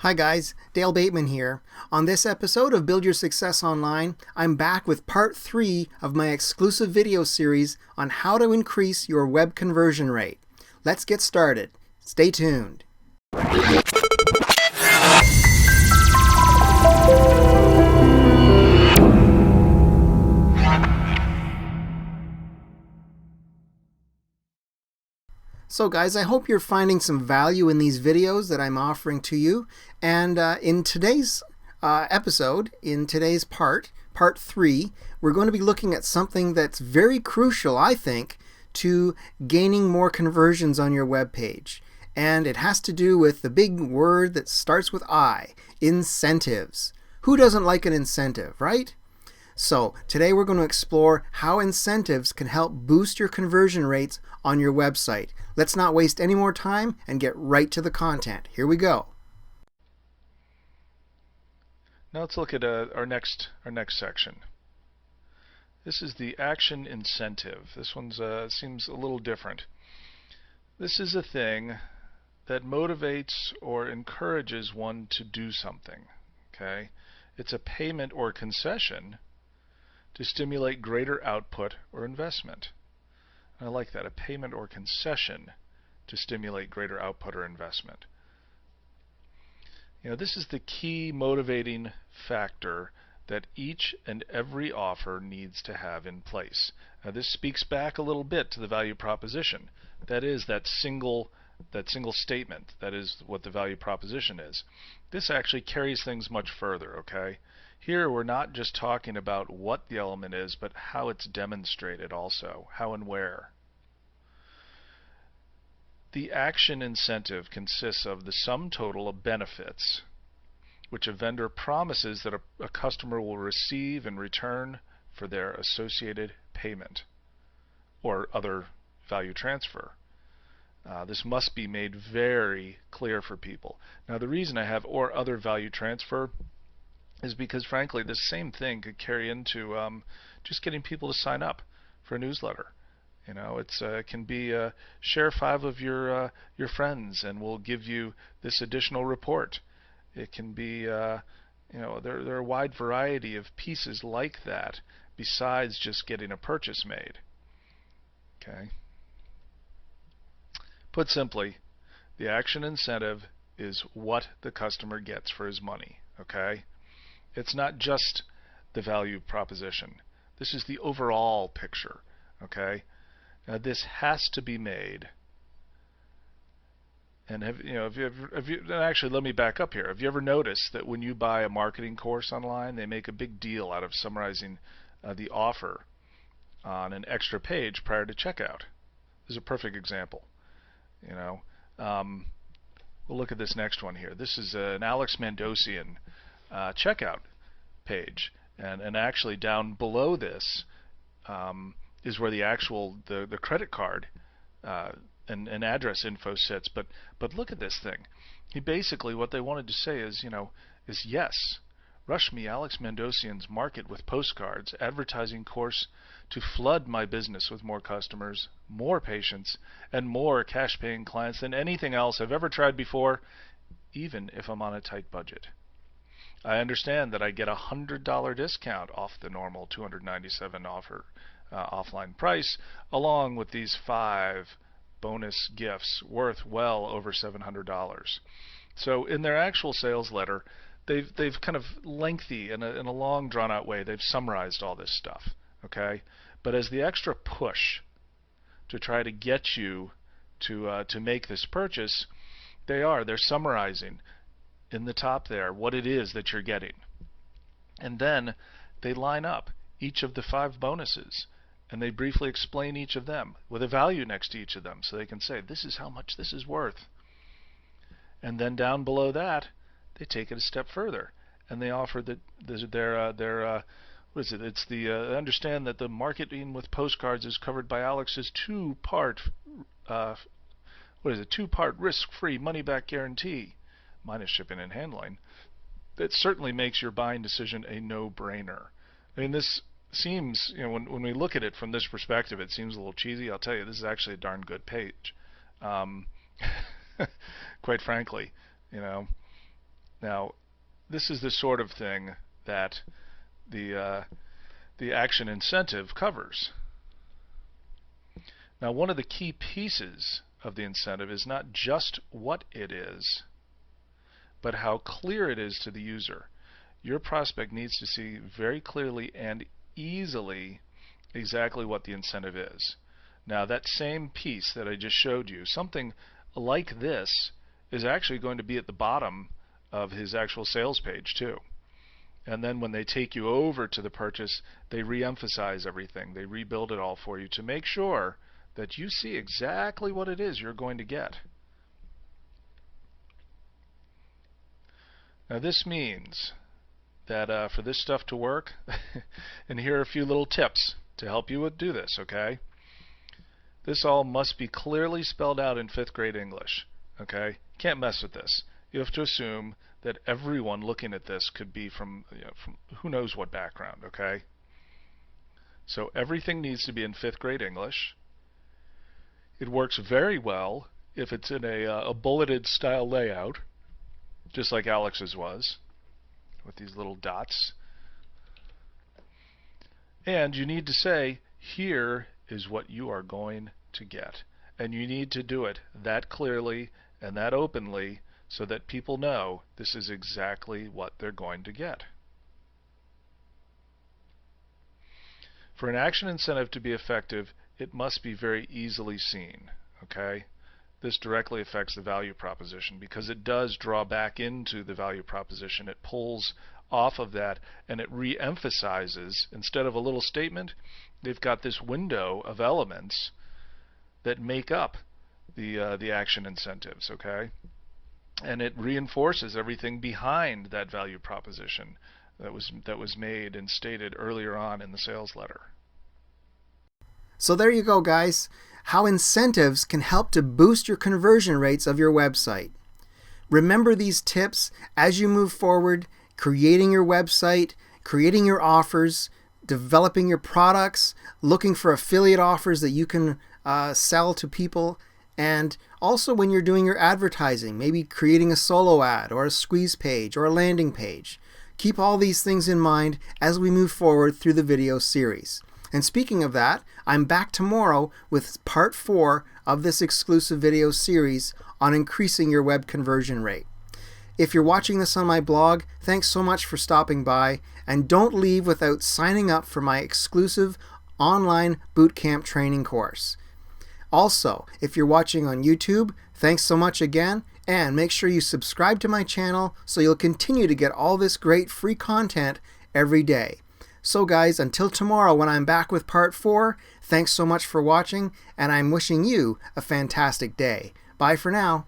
Hi guys, Dale Bateman here. On this episode of Build Your Success Online, I'm back with part 3 of my exclusive video series on how to increase your web conversion rate. Let's get started. Stay tuned. So guys, I hope you're finding some value in these videos that I'm offering to you. And in today's episode, in today's part 3, we're going to be looking at something that's very crucial, I think, to gaining more conversions on your web page. And it has to do with the big word that starts with I, incentives. Who doesn't like an incentive, right? So today we're going to explore how incentives can help boost your conversion rates on your website. Let's not waste any more time and get right to the content. Here we go. Now let's look at our next section. This is the action incentive. This one seems a little different. This is a thing that motivates or encourages one to do something. Okay, it's a payment or concession to stimulate greater output or investment. I like that, a payment or concession to stimulate greater output or investment. This is the key motivating factor that each and every offer needs to have in place. Now this speaks back a little bit to the value proposition. That is that single statement. That is what the value proposition is. This actually carries things much further, okay? Here we're not just talking about what the element is, but how it's demonstrated also, how and where. The action incentive consists of the sum total of benefits which a vendor promises that a customer will receive in return for their associated payment or other value transfer. This must be made very clear for people. Now the reason I have or other value transfer is because frankly this same thing could carry into just getting people to sign up for a newsletter. It can be share 5 of your friends and we'll give you this additional report. It can be there are a wide variety of pieces like that besides just getting a purchase made. Okay. Put simply, the action incentive is what the customer gets for his money. Okay. It's not just the value proposition. This is the overall picture. Okay. Now this has to be made. And actually, let me back up here. Have you ever noticed that when you buy a marketing course online, they make a big deal out of summarizing the offer on an extra page prior to checkout? This is a perfect example. We'll look at this next one here. This is an Alex Mandosian checkout page, and actually down below this is where the credit card and address info sits. But look at this thing. He basically, what they wanted to say is yes, rush me Alex Mandosian's market with postcards, advertising course to flood my business with more customers, more patients, and more cash paying clients than anything else I've ever tried before, even if I'm on a tight budget. I understand that I get a $100 discount off the normal $297 offer offline price, along with these 5 bonus gifts worth well over $700. So in their actual sales letter, they've kind of lengthy in a long drawn out way, they've summarized all this stuff. Okay, but as the extra push to try to get you to make this purchase, they're summarizing in the top there what it is that you're getting, and then they line up each of the 5 bonuses. And they briefly explain each of them with a value next to each of them, so they can say this is how much this is worth. And then down below that, they take it a step further, and they offer what is it? It's the understand that the marketing with postcards is covered by Alex's 2-part risk-free money-back guarantee, minus shipping and handling. That certainly makes your buying decision a no-brainer. I mean, this seems, when we look at it from this perspective, it seems a little cheesy. I'll tell you, this is actually a darn good page. Quite frankly, Now, this is the sort of thing that the action incentive covers. Now, one of the key pieces of the incentive is not just what it is, but how clear it is to the user. Your prospect needs to see very clearly and easily exactly what the incentive is. Now, that same piece that I just showed you, something like this, is actually going to be at the bottom of his actual sales page too. And then when they take you over to the purchase, they re-emphasize everything. They rebuild it all for you to make sure that you see exactly what it is you're going to get. Now, this means that for this stuff to work, and here are a few little tips to help you do this, okay? This all must be clearly spelled out in 5th grade English, okay? Can't mess with this. You have to assume that everyone looking at this could be from who knows what background, okay? So everything needs to be in 5th grade English. It works very well if it's in a bulleted style layout, just like Alex's was, with these little dots. And you need to say, here is what you are going to get. And you need to do it that clearly and that openly so that people know this is exactly what they're going to get. For an action incentive to be effective, it must be very easily seen, okay? This directly affects the value proposition because it does draw back into the value proposition. It pulls off of that and it re-emphasizes. Instead of a little statement, they've got this window of elements that make up the action incentives, okay? And it reinforces everything behind that value proposition that was made and stated earlier on in the sales letter. So there you go, guys. How incentives can help to boost your conversion rates of your website. Remember these tips as you move forward, creating your website, creating your offers, developing your products, looking for affiliate offers that you can sell to people, and also when you're doing your advertising, maybe creating a solo ad or a squeeze page or a landing page. Keep all these things in mind as we move forward through the video series. And speaking of that, I'm back tomorrow with part 4 of this exclusive video series on increasing your web conversion rate. If you're watching this on my blog, thanks so much for stopping by, and don't leave without signing up for my exclusive online bootcamp training course. Also, if you're watching on YouTube, thanks so much again, and make sure you subscribe to my channel so you'll continue to get all this great free content every day. So guys, until tomorrow when I'm back with part 4, thanks so much for watching, and I'm wishing you a fantastic day. Bye for now.